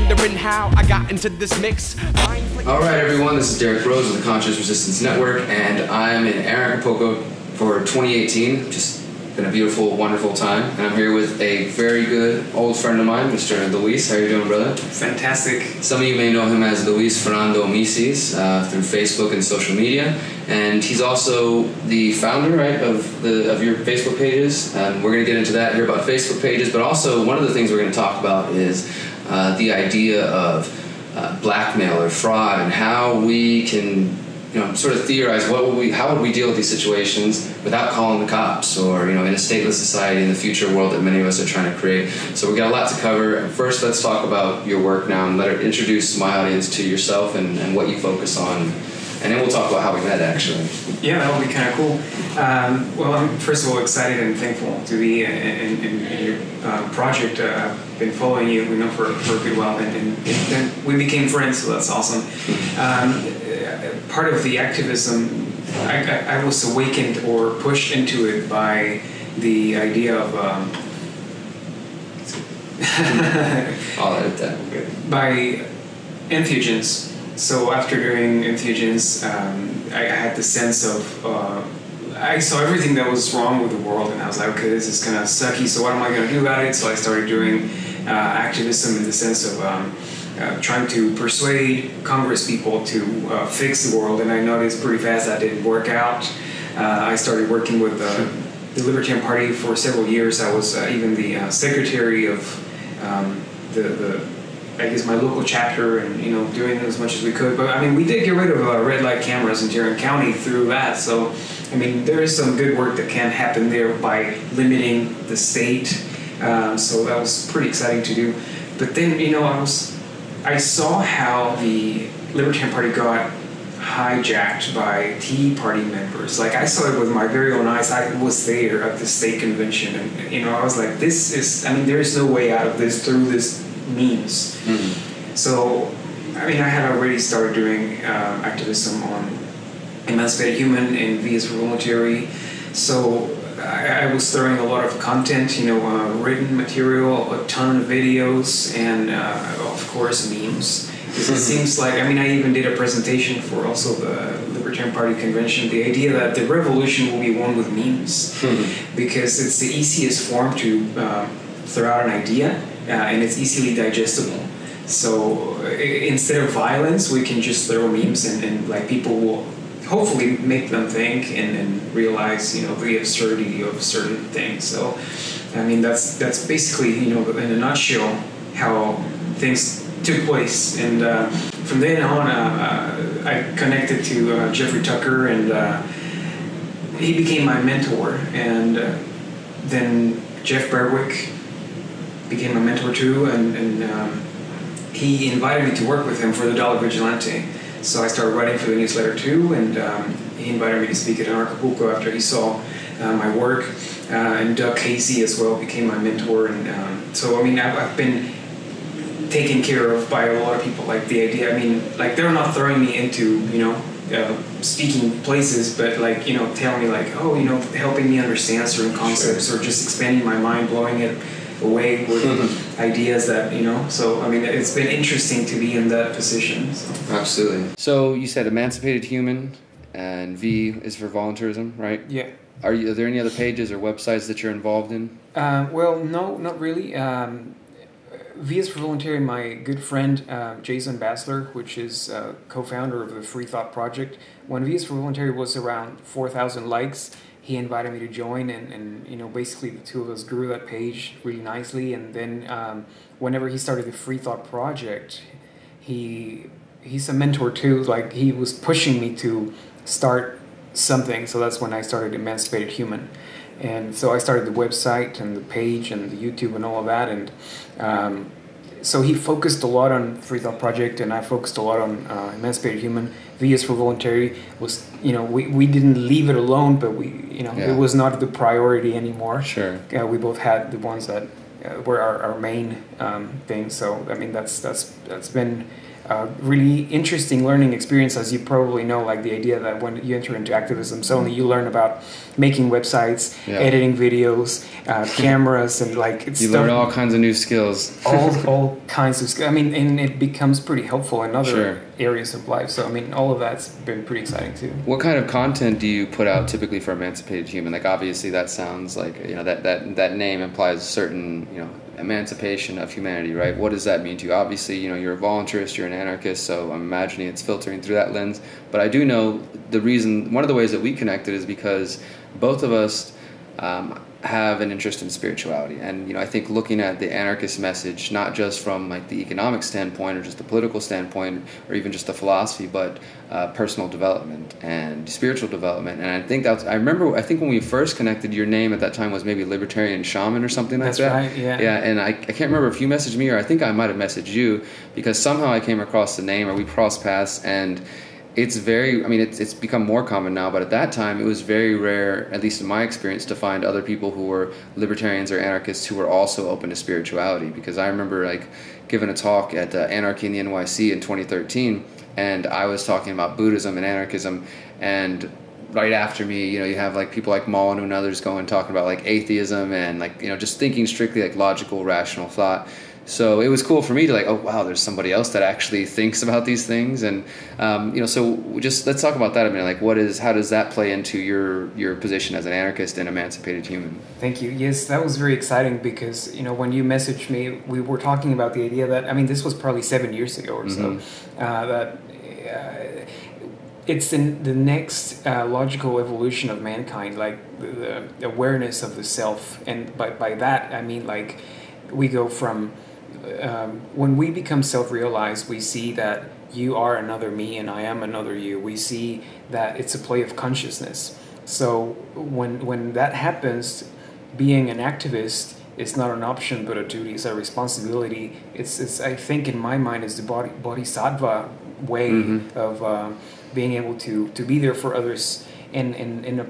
wondering how I got into this mix. Alright everyone, this is Derrick Broze with the Conscious Resistance Network, and I'm in Acapulco for 2018. Just been a beautiful, wonderful time, and I'm here with a very good old friend of mine, Mr. Luis. How you doing, brother? Fantastic. Some of you may know him as Luis Fernando through Facebook and social media, and he's also the founder, right, of your Facebook pages. And we're going to get into that here about Facebook pages, but also one of the things we're going to talk about is the idea of blackmail or fraud, and how we can, sort of theorize how would we deal with these situations without calling the cops, or in a stateless society in the future world that many of us are trying to create. So we got a lot to cover. First, let's talk about your work now, and introduce my audience to yourself and what you focus on, and then we'll talk about how we met, actually. Yeah, that would be kind of cool. Well, I'm first of all excited and thankful to be in your project. I've been following you, for a good while, and then we became friends, so that's awesome. Part of the activism, I was awakened or pushed into it by the idea of I'll edit that. By entheogens. So after doing entheogens, I had the sense of I saw everything that was wrong with the world, and I was like, okay, this is kind of sucky, so what am I going to do about it? So I started doing activism in the sense of trying to persuade Congress people to fix the world, and I noticed pretty fast that didn't work out. I started working with the Libertarian Party for several years. I was even the secretary of I guess my local chapter, and doing as much as we could. But I mean, we did get rid of red light cameras in Tarrant County through that. So I mean, there is some good work that can happen there by limiting the state. So that was pretty exciting to do. But then I saw how the Libertarian Party got hijacked by Tea Party members. Like, I saw it with my very own eyes. I was there at the state convention, and I was like, there is no way out of this through this means. Mm-hmm. So, I had already started doing activism on Emancipated Human and V is for Voluntary. So I was throwing a lot of content, written material, a ton of videos, and of course memes. Because it seems like, I even did a presentation for also the Libertarian Party convention, the idea that the revolution will be won with memes. Because it's the easiest form to throw out an idea, and it's easily digestible. So instead of violence, we can just throw memes, and like people will hopefully make them think and realize, the absurdity of certain things. So, that's basically, in a nutshell, how things took place. And from then on, I connected to Jeffrey Tucker, and he became my mentor. And then Jeff Berwick became my mentor too, and he invited me to work with him for the Dollar Vigilante. So I started writing for the newsletter too, and he invited me to speak at Acapulco after he saw my work. And Doug Casey as well became my mentor, and so I've been taken care of by a lot of people. Like the idea, they're not throwing me into speaking places, but telling me helping me understand certain concepts, or just expanding my mind, blowing it away with ideas that so it's been interesting to be in that position. So. Absolutely. So you said Emancipated Human, and V is for voluntarism, right? Yeah. Are there any other pages or websites that you're involved in? Well, no, not really. V is for Voluntary. My good friend Jason Basler, which is co-founder of the Free Thought Project. When V is for Voluntary was around 4,000 likes, he invited me to join, and basically the two of us grew that page really nicely. And then whenever he started the Free Thought Project, he's a mentor too. Like, he was pushing me to start something. So that's when I started Emancipated Human. And so I started the website and the page and the YouTube and all of that. And so he focused a lot on Free Thought Project, and I focused a lot on Emancipated Human. V is for Voluntary was, we didn't leave it alone, but it was not the priority anymore. Sure. We both had the ones that were our main thing. So that's been really interesting learning experience, as you probably know, like the idea that when you enter into activism, suddenly you learn about making websites, editing videos, cameras, and like it's you learn all kinds of new skills. all kinds of skills. I mean, and it becomes pretty helpful in other areas of life. So I mean, all of that's been pretty exciting too. What kind of content do you put out typically for Emancipated Human? Like obviously that sounds like, you know, that name implies certain, you know, emancipation of humanity, right? What does that mean to you? Obviously, you know, you're a voluntarist, you're an anarchist, so I'm imagining it's filtering through that lens. But I do know one of the ways that we connected is because both of us have an interest in spirituality. And, you know, I think looking at the anarchist message, not just from like the economic standpoint or just the political standpoint or even just the philosophy, but personal development and spiritual development. And I think I think when we first connected, your name at that time was maybe Libertarian Shaman or something like that. That's right, yeah. Yeah, and I can't remember if you messaged me or I think I might have messaged you because somehow I came across the name or we crossed paths, and it's it's become more common now, but at that time it was very rare, at least in my experience, to find other people who were libertarians or anarchists who were also open to spirituality. Because I remember like giving a talk at Anarchy in the NYC in 2013, and I was talking about Buddhism and anarchism, and right after me, you know, you have like people like Mullen and others going talking about like atheism and like, you know, just thinking strictly like logical, rational thought. So it was cool for me to like, oh wow, there's somebody else that actually thinks about these things, and you know, so just let's talk about that a minute. Like, how does that play into your position as an anarchist and emancipated human? Thank you. Yes, that was very exciting because, you know, when you messaged me, we were talking about the idea that, I mean, this was probably 7 years ago or so, that it's in the next logical evolution of mankind, like the awareness of the self, and by that I mean like we go from when we become self-realized, we see that you are another me and I am another you. We see that it's a play of consciousness. So when that happens, being an activist is not an option but a duty. It's a responsibility. It's I think in my mind is the bodhisattva way of being able to be there for others in a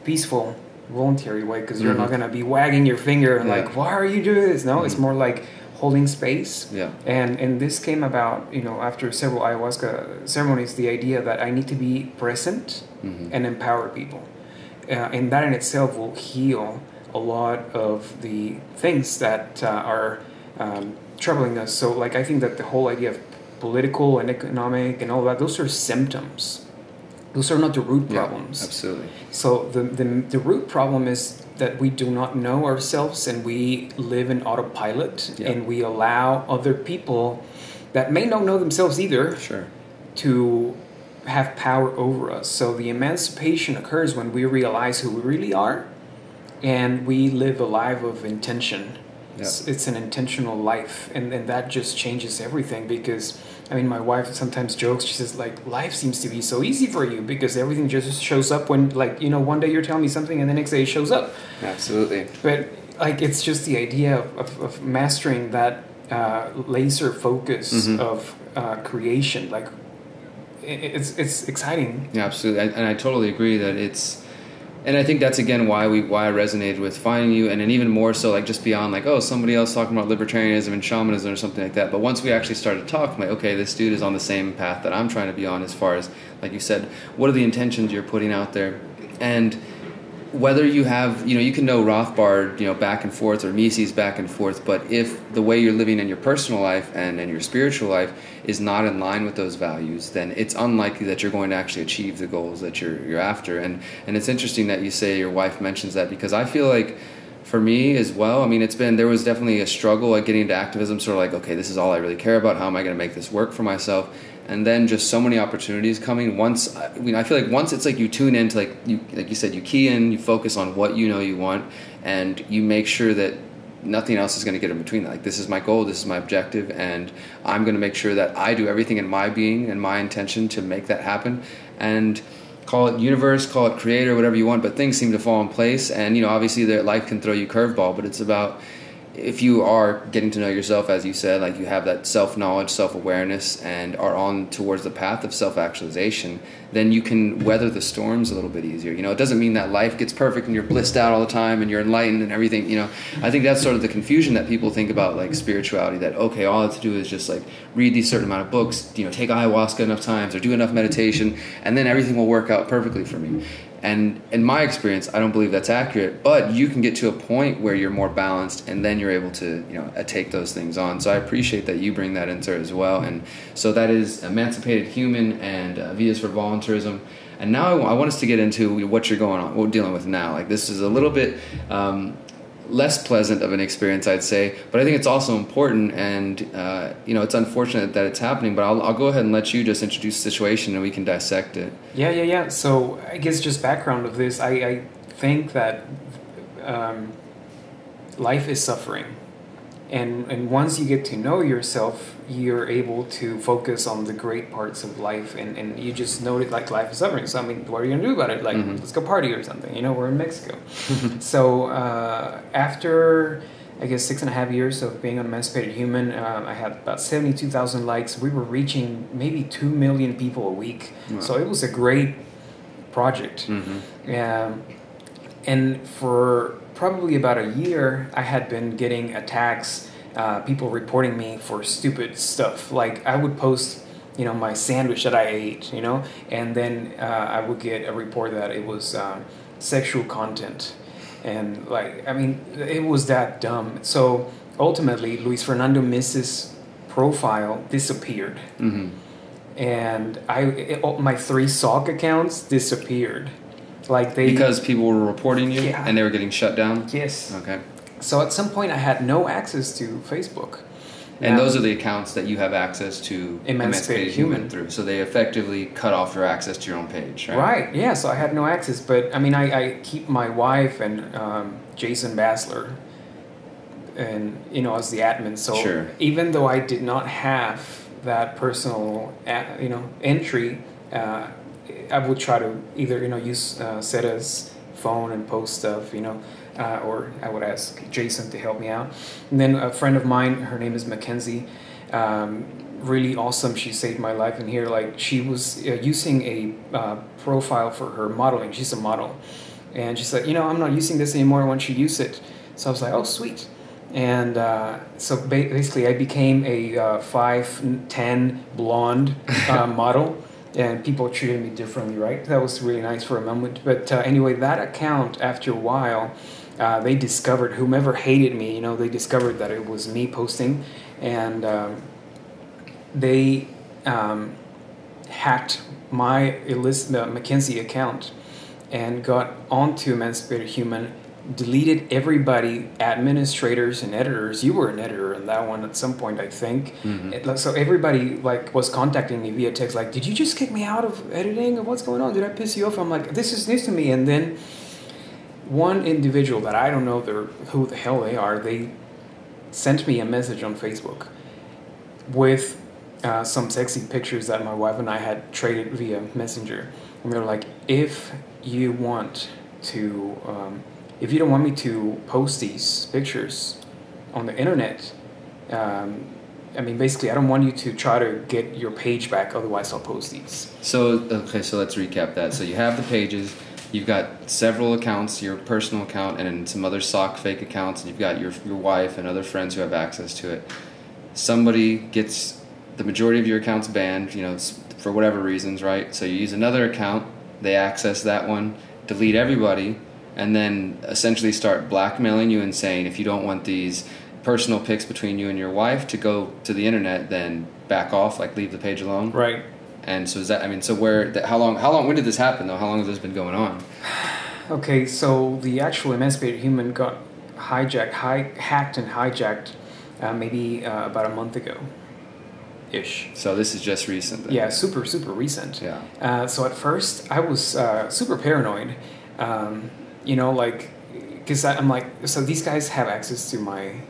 peaceful, voluntary way, because you're not going to be wagging your finger and like, why are you doing this? No, it's more like holding space. And this came about, you know, after several ayahuasca ceremonies, the idea that I need to be present and empower people, and that in itself will heal a lot of the things that are troubling us. So like I think that the whole idea of political and economic and all that, those are symptoms. Those are not the root problems. Absolutely. So the root problem is that we do not know ourselves and we live in autopilot and we allow other people that may not know themselves either to have power over us. So the emancipation occurs when we realize who we really are and we live a life of intention. It's an intentional life, and that just changes everything. Because I mean, my wife sometimes jokes, she says like, life seems to be so easy for you because everything just shows up when, like, you know, one day you're telling me something and the next day it shows up. Absolutely. But like, it's just the idea of mastering that laser focus of creation. Like it's exciting. Yeah, absolutely. And I totally agree that it's. And I think that's, again, why I resonated with finding you, and then even more so, like, just beyond, like, oh, somebody else talking about libertarianism and shamanism or something like that. But once we actually started talking, like, okay, this dude is on the same path that I'm trying to be on as far as, like you said, what are the intentions you're putting out there? And whether you have, you know, you can know Rothbard, you know, back and forth, or Mises back and forth, but if the way you're living in your personal life and in your spiritual life is not in line with those values, then it's unlikely that you're going to actually achieve the goals that you're after. And it's interesting that you say your wife mentions that, because I feel like for me as well, I mean, there was definitely a struggle at getting into activism, sort of like, okay, this is all I really care about. How am I going to make this work for myself? And then just so many opportunities coming. I feel like once it's like you tune into, like you said, you key in, you focus on what you know you want, and you make sure that nothing else is going to get in between that. Like, this is my goal, this is my objective, and I'm going to make sure that I do everything in my being and my intention to make that happen. And call it universe, call it creator, whatever you want, but things seem to fall in place. And, you know, obviously life can throw you curveball, but it's about, if you are getting to know yourself, as you said, like you have that self-knowledge, self-awareness, and are on towards the path of self-actualization, then you can weather the storms a little bit easier. You know, it doesn't mean that life gets perfect and you're blissed out all the time and you're enlightened and everything. You know, I think that's sort of the confusion that people think about like spirituality, that, okay, all I have to do is just like read these certain amount of books, you know, take ayahuasca enough times or do enough meditation, and then everything will work out perfectly for me. And in my experience, I don't believe that's accurate, but you can get to a point where you're more balanced and then you're able to, you know, take those things on. So I appreciate that you bring that into it as well. And so that is Emancipated Human and Vias for Voluntarism. And now I want us to get into what you're what we're dealing with now. Like, this is a little bit less pleasant of an experience, I'd say, but I think it's also important, and you know, it's unfortunate that it's happening, but I'll go ahead and let you just introduce the situation and we can dissect it. Yeah. So I guess just background of this, I think that life is suffering, and once you get to know yourself, you're able to focus on the great parts of life, and you just know it, like, life is suffering. So I mean, what are you gonna do about it? Like, let's go party or something. You know, we're in Mexico. So after, I guess, 6.5 years of being on Emancipated Human, I had about 72,000 likes. We were reaching maybe 2 million people a week. Wow. So it was a great project. And for probably about a year, I had been getting attacks, people reporting me for stupid stuff. Like, I would post, you know, my sandwich that I ate, you know, and then I would get a report that it was sexual content. And, like, I mean, it was that dumb. So ultimately, Luis Fernando Mis's profile disappeared. And my 3 SOC accounts disappeared. Like, because people were reporting you, yeah, and they were getting shut down? Yes. Okay. So at some point I had no access to Facebook. And those are the accounts that you have access to Emancipated Human through. So they effectively cut off your access to your own page, right? Right, yeah, so I had no access. But I mean, I keep my wife and Jason Basler, and, you know, as the admin. So sure, even though I did not have that personal, you know, entry, I would try to either, you know, use Seta's phone and post stuff, you know, or I would ask Jason to help me out. And then a friend of mine, her name is Mackenzie, really awesome. She saved my life in here. Like, she was using a profile for her modeling. She's a model. And she said, you know, I'm not using this anymore. Why don't you use it? So I was like, oh, sweet. And so basically I became a 5'10" blonde model. And people treated me differently, right? That was really nice for a moment. But anyway, that account, after a while, they discovered, whomever hated me, you know, they discovered that it was me posting. And they hacked my Mackenzie account and got onto Emancipated Human, deleted everybody, administrators and editors. You were an editor in that one at some point, I think. So everybody, like, was contacting me via text, like, did you just kick me out of editing? What's going on? Did I piss you off? I'm like, this is news to me. And then one individual that I don't know who the hell they are, they sent me a message on Facebook with some sexy pictures that my wife and I had traded via Messenger. And they were like, if you don't want me to post these pictures on the internet, I mean, basically, I don't want you to try to get your page back, otherwise I'll post these. So let's recap that. So you have the pages, you've got several accounts, your personal account, and then some other sock fake accounts, and you've got your wife and other friends who have access to it. Somebody gets the majority of your accounts banned, you know, for whatever reasons, right? So you use another account, they access that one, delete everybody, and then essentially start blackmailing you and saying, if you don't want these personal pics between you and your wife to go to the internet, then back off, like leave the page alone. Right. And so is that, I mean, so how long, when did this happen though? How long has this been going on? Okay, so the actual Emancipated Human got hacked and hijacked maybe about a month ago. Ish. So this is just recent then. Yeah, super recent. Yeah. So at first I was super paranoid. You know, like, because I'm like, so these guys have access to my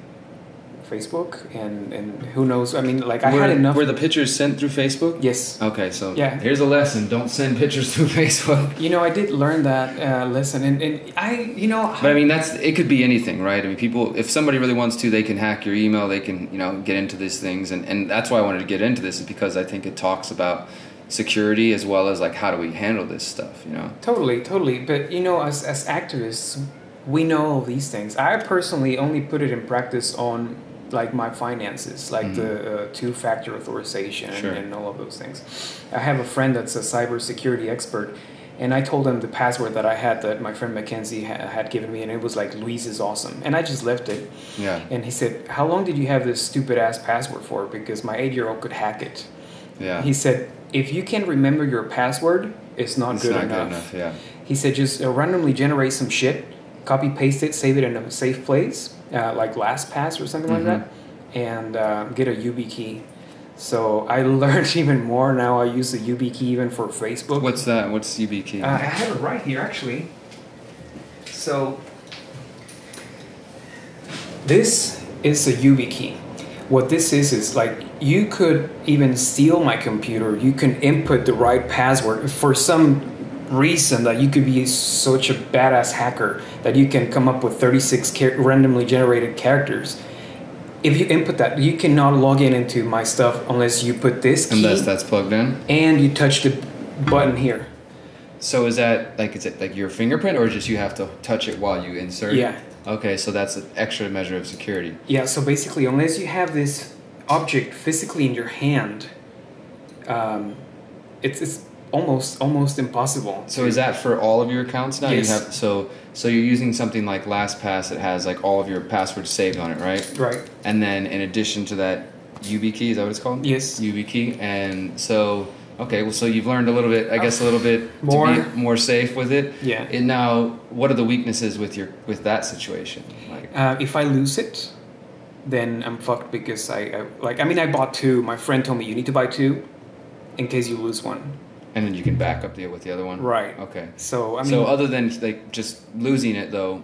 Facebook, and who knows? I mean, like I had enough. Were the pictures sent through Facebook? Yes. Okay, so yeah. Here's a lesson: don't send pictures through Facebook. You know, I did learn that lesson, and I, you know. But I mean, it could be anything, right? I mean, people, if somebody really wants to, they can hack your email. They can, you know, get into these things, and that's why I wanted to get into this, is because I think it talks about security as well as like how do we handle this stuff, you know? Totally. But you know, as activists, we know all these things. I personally only put it in practice on like my finances, like the two-factor authorization and all of those things. I have a friend that's a cybersecurity expert, and I told him the password that I had that my friend Mackenzie had given me, and it was like Luis is awesome, and I just left it. Yeah. And he said, "How long did you have this stupid ass password for? Because my 8-year-old could hack it." Yeah. He said, "If you can remember your password, it's not good enough." Yeah. He said, "Just randomly generate some shit, copy paste it, save it in a safe place, like LastPass or something like that, and get a YubiKey." So I learned even more now. I use the YubiKey even for Facebook. What's that? What's YubiKey? I have it right here, actually. So this is a YubiKey. What this is like you could even steal my computer. You can input the right password for some reason that you could be such a badass hacker that you can come up with 36 randomly generated characters. If you input that, you cannot log into my stuff unless you put this key. Unless that's plugged in? And you touch the button here. So is it like your fingerprint, or just you have to touch it while you insert? Yeah. Okay, so that's an extra measure of security. Yeah, so basically, unless you have this object physically in your hand, it's almost impossible. So is that for all of your accounts now? Yes. You have so you're using something like LastPass that has like all of your passwords saved on it, right? Right. And then in addition to that, YubiKey, is that what it's called? Yes. YubiKey, and so. Okay, well, so you've learned a little bit, I guess, a little bit more. To be more safe with it. Yeah. And now, what are the weaknesses with that situation? Like, if I lose it, then I'm fucked because I bought 2. My friend told me you need to buy 2 in case you lose one. And then you can back up with the other one. Right. Okay. So so other than like just losing it though,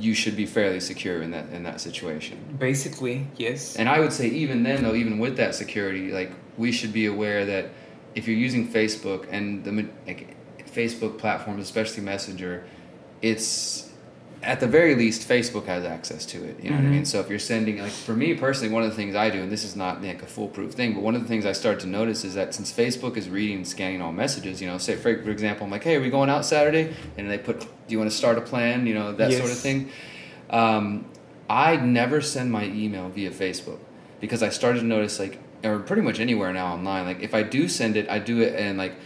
you should be fairly secure in that situation. Basically, yes. And I would say even then though, even with that security, like we should be aware that if you're using Facebook and the Facebook platforms, especially Messenger, it's at the very least Facebook has access to it. You know what I mean? So if you're sending, like for me personally, one of the things I do, and this is not like a foolproof thing, but one of the things I start to notice is that since Facebook is reading and scanning all messages, you know, say for example, I'm like, hey, are we going out Saturday? And they put, do you want to start a plan? You know, that sort of thing. I never send my email via Facebook because I started to notice like, or pretty much anywhere now online, like if I do send it, I do it in like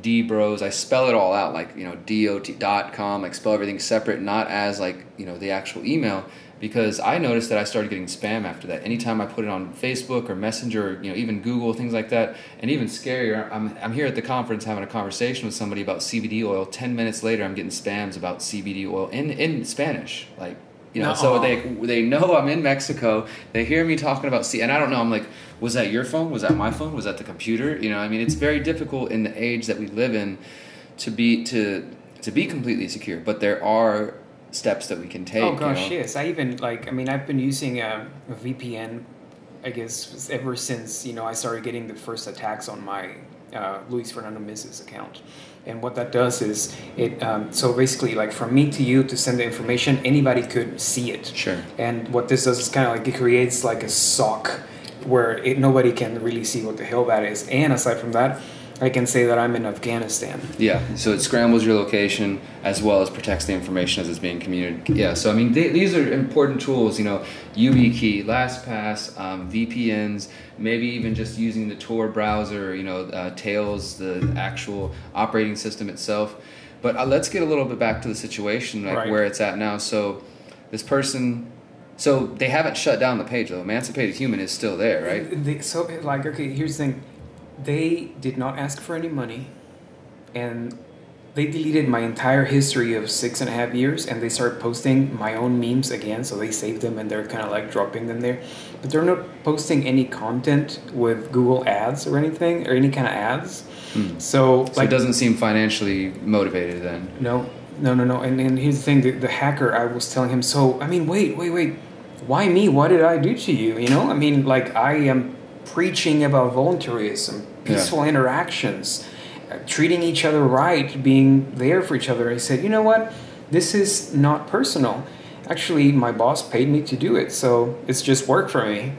Broze. I spell it all out, like, you know, dot.com, like spell everything separate, not as like, you know, the actual email, because I noticed that I started getting spam after that. Anytime I put it on Facebook or Messenger, or, you know, even Google, things like that, and even scarier, I'm here at the conference having a conversation with somebody about CBD oil. 10 minutes later, I'm getting spams about CBD oil in Spanish, like. You know, so they know I'm in Mexico. They hear me talking about and I don't know. I'm like, was that your phone? Was that my phone? Was that the computer? You know, I mean, it's very difficult in the age that we live in to be completely secure. But there are steps that we can take. Oh gosh, you know? yes. I've been using a VPN, I guess, ever since I started getting the first attacks on my Luis Fernando Mrs. account. And what that does is it so basically, like from me to you to send the information, anybody could see it. Sure. And what this does is kind of like it creates like a sock where nobody can really see what the hell that is. And aside from that, I can say that I'm in Afghanistan. Yeah, so it scrambles your location as well as protects the information as it's being communicated. Yeah, so I mean, these are important tools, you know, YubiKey, LastPass, VPNs, maybe even just using the Tor browser, you know, Tails, the actual operating system itself. But let's get a little bit back to the situation, like where it's at now. So this person... So they haven't shut down the page, though. Emancipated Human is still there, right? Okay, here's the thing. They did not ask for any money, and they deleted my entire history of 6.5 years, and they started posting my own memes again, so they saved them, and they're kind of like dropping them there. But they're not posting any content with Google ads or anything, or any kind of ads. So it doesn't seem financially motivated then? No. And here's the thing, the hacker, I was telling him, so, I mean, wait. why me? What did I do to you? You know, I mean, like, I am preaching about voluntarism, peaceful interactions, treating each other right, being there for each other. I said, you know what? This is not personal. Actually, my boss paid me to do it, so it's just work for me.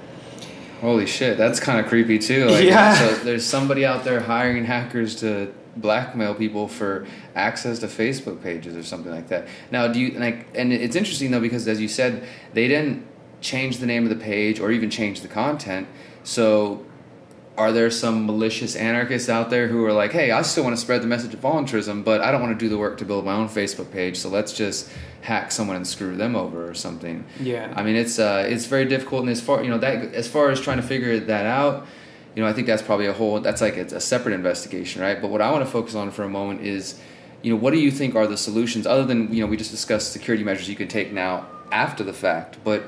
Holy shit, that's kind of creepy too. Like, yeah. So there's somebody out there hiring hackers to blackmail people for access to Facebook pages or something like that. Now, do you like? And it's interesting though, because as you said, they didn't change the name of the page or even change the content. So are there some malicious anarchists out there who are like, hey, I still want to spread the message of voluntarism, but I don't want to do the work to build my own Facebook page, so let's just hack someone and screw them over or something? Yeah. I mean, it's very difficult, and as far as trying to figure that out, you know, I think that's probably it's a separate investigation, right? But what I want to focus on for a moment is, you know, what do you think are the solutions other than, you know, we just discussed security measures you could take now after the fact, but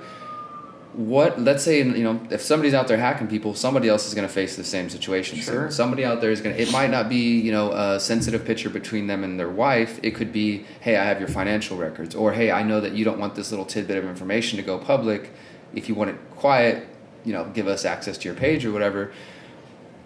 let's say, you know, if somebody's out there hacking people, somebody else is going to face the same situation. Sure. So somebody out there it might not be, you know, a sensitive picture between them and their wife. It could be, hey, I have your financial records, or hey, I know that you don't want this little tidbit of information to go public. If you want it quiet, you know, give us access to your page or whatever.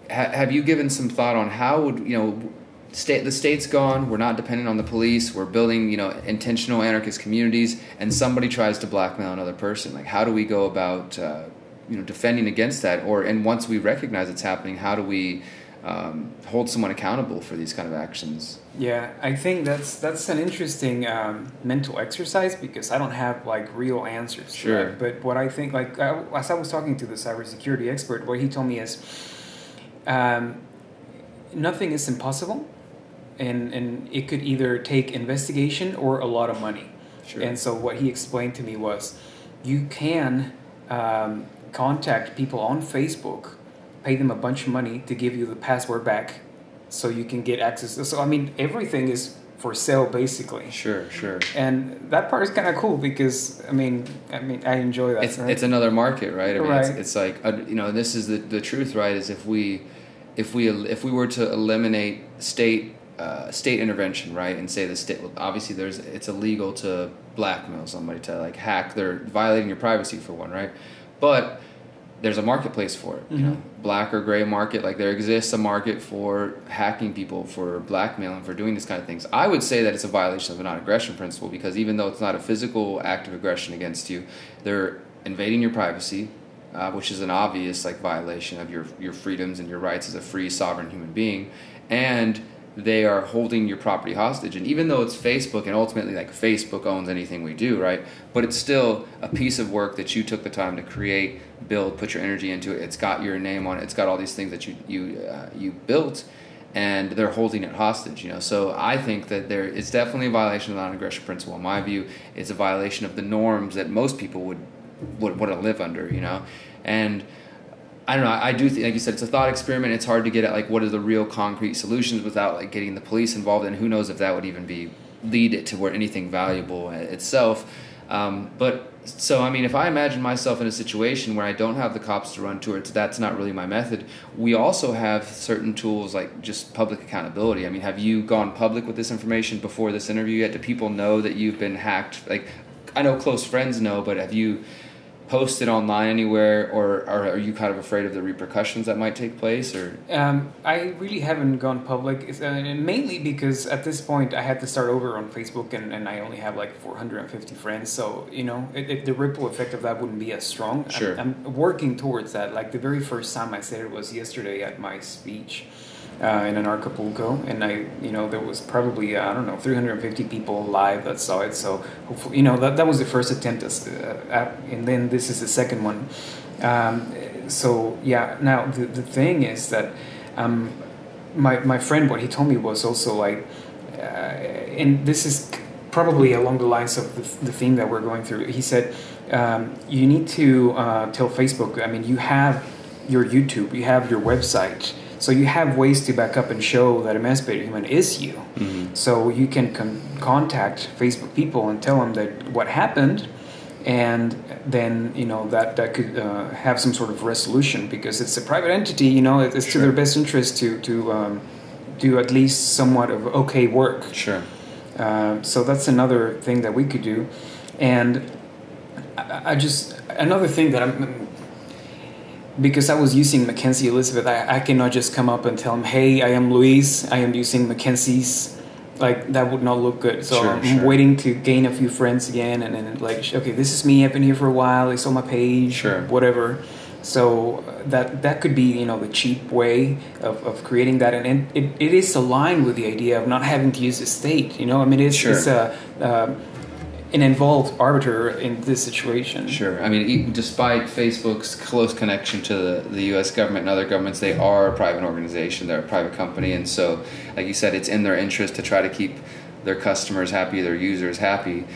Have you given some thought on how would, you know, the state's gone, we're not dependent on the police, we're building, you know, intentional anarchist communities, and somebody tries to blackmail another person? Like, how do we go about, you know, defending against that? And once we recognize it's happening, how do we hold someone accountable for these kind of actions? Yeah, I think that's an interesting mental exercise, because I don't have like real answers. Sure. Right? But what I think, like, as I was talking to the cybersecurity expert, what he told me is nothing is impossible. And it could either take investigation or a lot of money. Sure. And so what he explained to me was, you can contact people on Facebook, pay them a bunch of money to give you the password back so you can get access. So, I mean, everything is for sale, basically. Sure. And that part is kind of cool, because, I mean, I enjoy that. It's another market, right? I mean, right. It's like, you know, this is the truth, right? Is if we were to eliminate state intervention, right, and say the state, well, obviously it's illegal to blackmail somebody, to like hack, they're violating your privacy for one, right? But there's a marketplace for it, you know, black or gray market. Like, there exists a market for hacking people, for blackmailing, for doing this kind of things. I would say that it's a violation of the non-aggression principle, because even though it's not a physical act of aggression against you, they're invading your privacy, which is an obvious like violation of your freedoms and your rights as a free sovereign human being, and they are holding your property hostage. And even though it's Facebook, and ultimately like Facebook owns anything we do, right, but it's still a piece of work that you took the time to create, build, put your energy into it. It's got your name on it, it's got all these things that you built, and they're holding it hostage, you know. So I think that it's definitely a violation of the non-aggression principle. In my view, it's a violation of the norms that most people would want to live under, you know. And I don't know, I do think, like you said, it's a thought experiment. It's hard to get at like what are the real concrete solutions without like getting the police involved, and who knows if that would even lead it to where anything valuable itself. But so, I mean, if I imagine myself in a situation where I don't have the cops to run to, that's not really my method. We also have certain tools like just public accountability. I mean, have you gone public with this information before this interview yet? Do people know that you've been hacked? Like, I know close friends know, but have you posted online anywhere, or are you kind of afraid of the repercussions that might take place? Or I really haven't gone public, mainly because at this point I had to start over on Facebook, and I only have like 450 friends, so you know the ripple effect of that wouldn't be as strong. Sure. I'm working towards that. Like, the very first time I said it was yesterday at my speech in an Acapulco, and there was probably 350 people live that saw it. So hopefully, that was the first attempt, and then this is the second one. So yeah, now the thing is that my friend, what he told me was also like, and this is probably along the lines of the theme that we're going through. He said, you need to tell Facebook. I mean, you have your YouTube, you have your website. So you have ways to back up and show that Emancipated Human is you. Mm-hmm. So you can contact Facebook people and tell them that what happened, and then that could have some sort of resolution, because it's a private entity. It's Sure. to their best interest to do at least somewhat of okay work. Sure. So that's another thing that we could do, and I just another thing that because I was using Mackenzie Elizabeth, I cannot just come up and tell him, hey, I am Luis, I am using Mackenzie's, like that would not look good. So I'm waiting to gain a few friends again, and then like, okay, this is me, I've been here for a while, it's on my page, whatever. So that could be, you know, the cheap way of creating that, and it is aligned with the idea of not having to use the state, you know, I mean, it's an involved arbiter in this situation. Sure. I mean, despite Facebook's close connection to the U.S. government and other governments, they are a private organization. They're a private company. And so, like you said, it's in their interest to try to keep their customers happy, their users happy.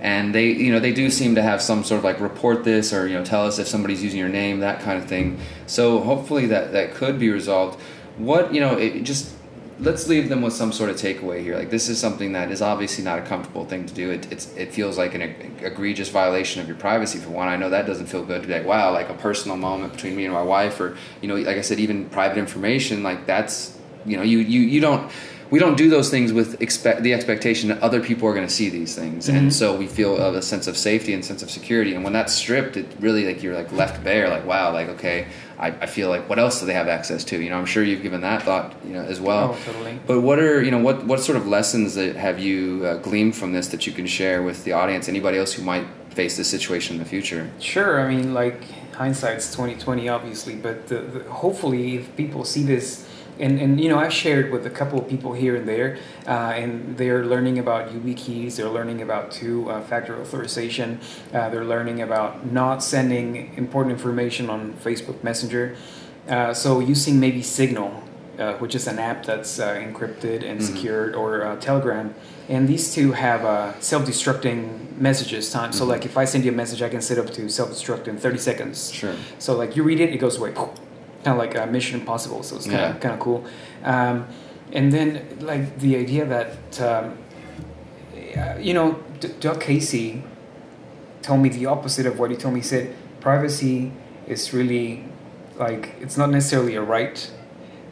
And they, you know, they do seem to have some sort of like report this or, you know, tell us if somebody's using your name, that kind of thing. So hopefully that could be resolved. What, you know, let's leave them with some sort of takeaway here. Like, this is something that is obviously not a comfortable thing to do. It feels like an egregious violation of your privacy, for one. I know that doesn't feel good to be like, wow, like a personal moment between me and my wife, or, you know, like I said, even private information, like that's, you know, we don't do those things with the expectation that other people are going to see these things. And so we feel a sense of safety and sense of security. And when that's stripped, it really, like, you're like left bare, like, wow, like, okay, I feel like, what else do they have access to? You know, I'm sure you've given that thought, you know, as well. Oh, totally. But what are, you know, what sort of lessons that have you gleaned from this that you can share with the audience, anybody else who might face this situation in the future? Sure. I mean, like, hindsight's 20/20, obviously, but hopefully if people see this, and you know, I've shared with a couple of people here and there, and they're learning about YubiKeys, they're learning about two-factor authorization, they're learning about not sending important information on Facebook Messenger, so using maybe Signal, which is an app that's encrypted and secured, or Telegram, and these two have self-destructing messages time. So like if I send you a message, I can set up to self-destruct in 30 seconds. Sure. So like you read it, it goes away. Kind of like a Mission Impossible, so it's kind of cool. And then like the idea that you know, Doug Casey told me the opposite of what he told me. He said privacy is really like, it's not necessarily a right.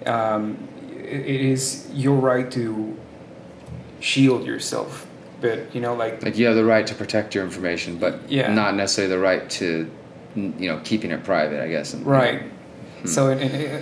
It is your right to shield yourself, but you know, like you have the right to protect your information, but not necessarily the right to, you know, keeping it private, I guess. Right. So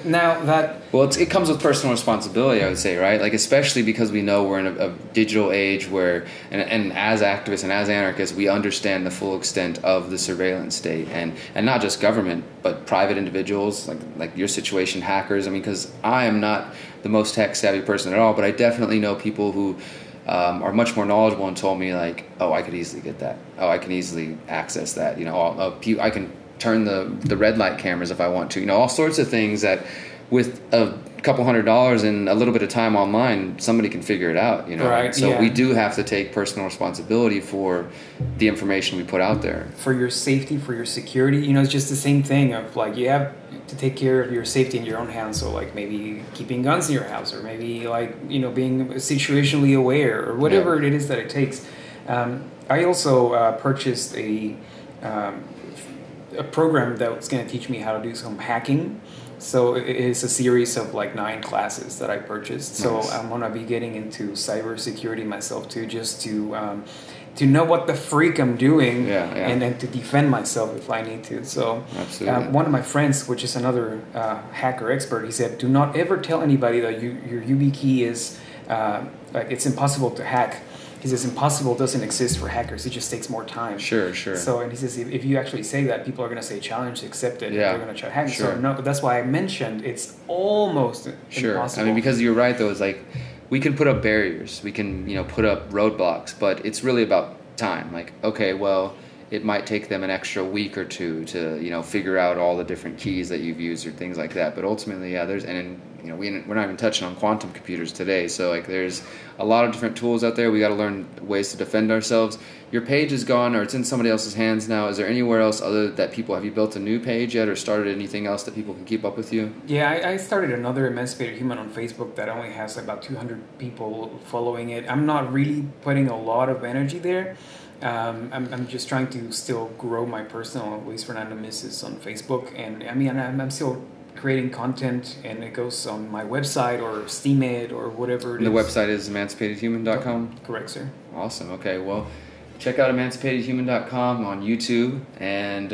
now that... Well, it comes with personal responsibility, I would say, right? Like, especially because we know we're in a digital age where, and as activists and as anarchists, we understand the full extent of the surveillance state. And not just government, but private individuals, like your situation, hackers. I mean, because I am not the most tech-savvy person at all, but I definitely know people who are much more knowledgeable and told me, like, oh, I could easily get that. Oh, I can easily access that. You know, I can turn the red light cameras if I want to, you know, all sorts of things that with a couple $100 and a little bit of time online, somebody can figure it out, you know. Right, so we do have to take personal responsibility for the information we put out there. For your safety, for your security, you know, it's just the same thing of like, you have to take care of your safety in your own hands. So like maybe keeping guns in your house, or maybe like, you know, being situationally aware, or whatever it is that it takes. I also purchased a program that was going to teach me how to do some hacking. So it is a series of like 9 classes that I purchased. So I'm going to be getting into cybersecurity myself too, just to know what the freak I'm doing, and then to defend myself if I need to. So one of my friends, which is another hacker expert, he said, do not ever tell anybody that your YubiKey is like it's impossible to hack. He says impossible doesn't exist for hackers. It just takes more time. Sure. So, and he says if you actually say that, people are going to say challenge accepted. They're going to try hacking. So no, that's why I mentioned it's almost impossible. I mean, because you're right though. It's like we can put up barriers, we can, you know, put up roadblocks, but it's really about time. Like, okay, well, it might take them an extra week or two to, you know, figure out all the different keys that you've used or things like that. But ultimately, you know, we're not even touching on quantum computers today. So like, there's a lot of different tools out there. We got to learn ways to defend ourselves. Your page is gone, or it's in somebody else's hands now. Is there anywhere else other that people, have you built a new page yet, or started anything else that people can keep up with you? Yeah, I started another Emancipated Human on Facebook that only has about 200 people following it. I'm not really putting a lot of energy there. I'm just trying to still grow my personal Luis Fernando Misses on Facebook, and I mean, I'm still creating content, and it goes on my website or Steemit or whatever it is. The website is emancipatedhuman.com? Correct, sir. Awesome. Okay, well, check out emancipatedhuman.com on YouTube, and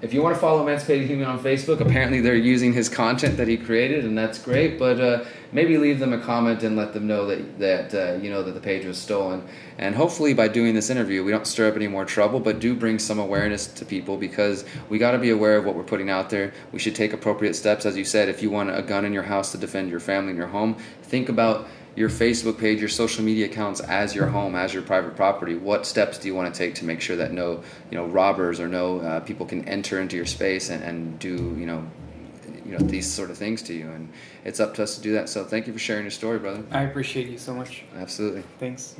if you want to follow Emancipated Human on Facebook, apparently they're using his content that he created, and that's great. But maybe leave them a comment and let them know that the page was stolen. And hopefully, by doing this interview, we don't stir up any more trouble, but do bring some awareness to people, because we got to be aware of what we're putting out there. We should take appropriate steps, as you said. If you want a gun in your house to defend your family and your home, think about your Facebook page, your social media accounts as your home, as your private property. What steps do you want to take to make sure that no robbers or no people can enter into your space and do these sort of things to you? And it's up to us to do that. So thank you for sharing your story, brother. I appreciate you so much. Absolutely. Thanks.